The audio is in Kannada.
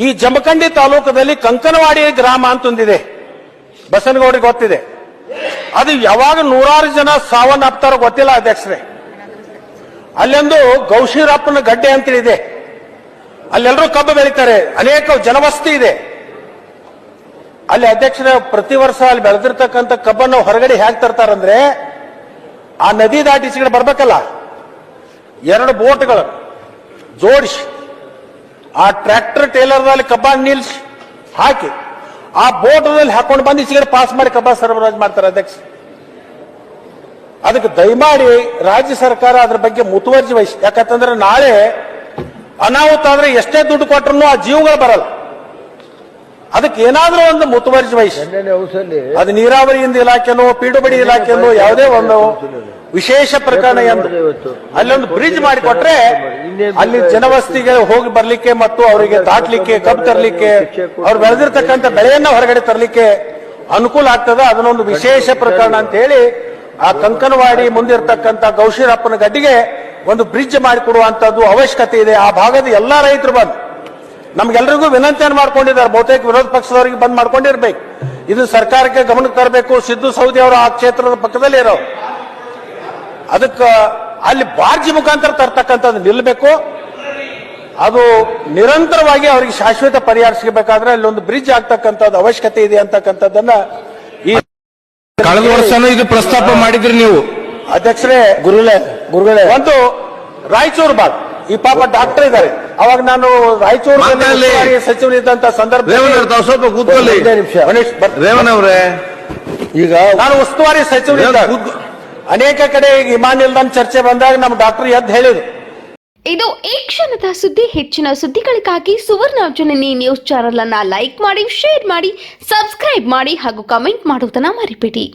ಈ ಜಮಖಂಡಿ ತಾಲೂಕದಲ್ಲಿ ಕಂಕನವಾಡಿ ಗ್ರಾಮ ಅಂತೊಂದಿದೆ, ಬಸನಗೌಡರಿಗೆ ಗೊತ್ತಿದೆ. ಅದು ಯಾವಾಗ ನೂರಾರು ಜನ ಸಾವನ್ನಪ್ತಾರೋ ಗೊತ್ತಿಲ್ಲ ಅಧ್ಯಕ್ಷರೇ. ಅಲ್ಲೊಂದು ಗೌಶೀರಪ್ಪನ ಗಡ್ಡೆ ಅಂತೇಳಿದೆ, ಅಲ್ಲೆಲ್ಲರೂ ಕಬ್ಬು ಬೆಳೀತಾರೆ, ಅನೇಕ ಜನವಸತಿ ಇದೆ ಅಲ್ಲಿ. ಅಧ್ಯಕ್ಷರೇ, ಪ್ರತಿ ವರ್ಷ ಅಲ್ಲಿ ಬೆಳೆದಿರ್ತಕ್ಕಂಥ ಕಬ್ಬನ್ನು ಹೊರಗಡೆ ಹೇಗೆ ತರ್ತಾರಂದ್ರೆ, ಆ ನದಿ ದಾಟಿ ಈ ಕಡೆ ಬರ್ಬೇಕಲ್ಲ, 2 ಬೋಟ್ಗಳು ಜೋಡಿಸಿ ಆ ಟ್ರ್ಯಾಕ್ಟರ್ ಟೇಲರ್ದಲ್ಲಿ ಕಬ್ಬನ್ನು ನಿಲ್ಸಿ ಹಾಕಿ ಆ ಬೋಟ್ನಲ್ಲಿ ಹಾಕೊಂಡು ಬಂದು ಈಚೆಗೆ ಪಾಸ್ ಮಾಡಿ ಕಬ್ಬ ಸರಬರಾಜು ಮಾಡ್ತಾರೆ ಅಧ್ಯಕ್ಷ. ಅದಕ್ಕೆ ದಯಮಾಡಿ ರಾಜ್ಯ ಸರ್ಕಾರ ಅದ್ರ ಬಗ್ಗೆ ಮುತುವರ್ಜಿ ವಹಿಸಿ. ಯಾಕಂತಂದ್ರೆ ನಾಳೆ ಅನಾಹುತ ಆದ್ರೆ ಎಷ್ಟೇ ದುಡ್ಡು ಕೊಟ್ಟರು ಆ ಜೀವಗಳು ಬರಲ್ಲ. ಅದಕ್ಕೆ ಏನಾದ್ರೂ ಒಂದು ಮುತುವರ್ಜಿ ವಹಿಸಿ. ಅದು ನೀರಾವರಿಯಿಂದ ಇಲಾಖೆನೋ ಪಿಡುಬಡಿ ಇಲಾಖೆನೋ ಯಾವುದೇ ಒಂದು ವಿಶೇಷ ಪ್ರಕರಣ ಎಂದು ಅಲ್ಲೊಂದು ಬ್ರಿಡ್ಜ್ ಮಾಡಿಕೊಟ್ರೆ ಅಲ್ಲಿ ಜನವಸತಿಗೆ ಹೋಗಿ ಬರ್ಲಿಕ್ಕೆ ಮತ್ತು ಅವರಿಗೆ ದಾಟ್ಲಿಕ್ಕೆ, ಕಬ್ಬು ತರಲಿಕ್ಕೆ, ಅವ್ರು ಬೆಳೆದಿರ್ತಕ್ಕಂಥ ಬೆಳೆಯನ್ನ ಹೊರಗಡೆ ತರಲಿಕ್ಕೆ ಅನುಕೂಲ ಆಗ್ತದೆ. ಅದನ್ನೊಂದು ವಿಶೇಷ ಪ್ರಕರಣ ಅಂತ ಹೇಳಿ ಆ ಕಂಕನವಾಡಿ ಮುಂದಿರ್ತಕ್ಕಂಥ ಗೌಶೀರಪ್ಪನ ಗಡ್ಡಿಗೆ ಒಂದು ಬ್ರಿಡ್ಜ್ ಮಾಡಿಕೊಡುವಂತದ್ದು ಅವಶ್ಯಕತೆ ಇದೆ. ಆ ಭಾಗದ ಎಲ್ಲಾ ರೈತರು ಬಂದು ನಮ್ಗೆಲ್ರಿಗೂ ವಿನಂತಿಯನ್ನು ಮಾಡ್ಕೊಂಡಿದ್ದಾರೆ. ಬಹುತೇಕ ವಿರೋಧ ಪಕ್ಷದವರಿಗೆ ಬಂದ್ ಮಾಡ್ಕೊಂಡಿರ್ಬೇಕು. ಇದು ಸರ್ಕಾರಕ್ಕೆ ಗಮನಕ್ಕೆ ತರಬೇಕು. ಸಿದ್ದು ಸೌದಿ ಅವರು ಆ ಕ್ಷೇತ್ರದ ಪಕ್ಕದಲ್ಲಿ ಇರೋ, ಅದಕ್ಕೆ ಅಲ್ಲಿ ಬಾರ್ಜಿ ಮುಖಾಂತರ ತರ್ತಕ್ಕಂಥದ್ದು ನಿಲ್ಲಬೇಕು. ಅದು ನಿರಂತರವಾಗಿ ಅವರಿಗೆ ಶಾಶ್ವತ ಪರಿಹಾರ ಸಿಗಬೇಕಾದ್ರೆ ಅಲ್ಲೊಂದು ಬ್ರಿಡ್ಜ್ ಆಗ್ತಕ್ಕಂಥದ್ದು ಅವಶ್ಯಕತೆ ಇದೆ ಅಂತಕ್ಕಂಥದ್ದನ್ನ ಈ ಕಳೆದ ವರ್ಷನೂ ಇದು ಪ್ರಸ್ತಾಪ ಮಾಡಿದ್ರಿ ನೀವು ಅಧ್ಯಕ್ಷರೇ. ಗುರುಗಳೇ ಒಂದು ರಾಯಚೂರು ಭಾಗ ಈ ಪಾಪ ಡಾಕ್ಟರ್ ಇದ್ದಾರೆ. ಅವಾಗ ನಾನು ರಾಯಚೂರು ಸಚಿವರಿದ್ದಂತ ಸಂದರ್ಭ ಸ್ವಲ್ಪ ಕೂತ್ಕೊಳ್ಳಿ ರೇವಣ್ಣವ್ರೆ. ಈಗ ನಾನು ಉಸ್ತುವಾರಿ ಸಚಿವರಿದ್ದ ಅನೇಕ ಕಡೆ ವಿಮಾನ ನಿಲ್ದಾಣ ಚರ್ಚೆ ಬಂದಾಗ ನಮ್ಮ ಡಾಕ್ಟರ್ ಎದ್ದು ಹೇಳಿದ್ರು. ಇದು ಈ ಕ್ಷಣದ ಸುದ್ದಿ. ಹೆಚ್ಚಿನ ಸುದ್ದಿಗಳಿಗಾಗಿ ಸುವರ್ಣ ಜನನಿ ನ್ಯೂಸ್ ಚಾನೆಲ್ ಅನ್ನ ಲೈಕ್ ಮಾಡಿ, ಶೇರ್ ಮಾಡಿ, ಸಬ್ಸ್ಕ್ರೈಬ್ ಮಾಡಿ ಹಾಗೂ ಕಮೆಂಟ್ ಮಾಡುವುದನ್ನ ಮರಿಬೇಡಿ.